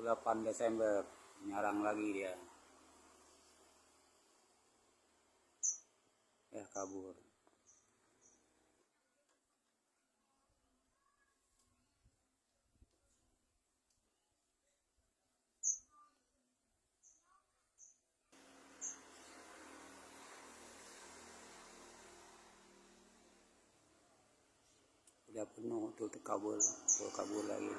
8 Desember nyarang lagi dia, ya kabur. Udah penuh tuh kabur lagi.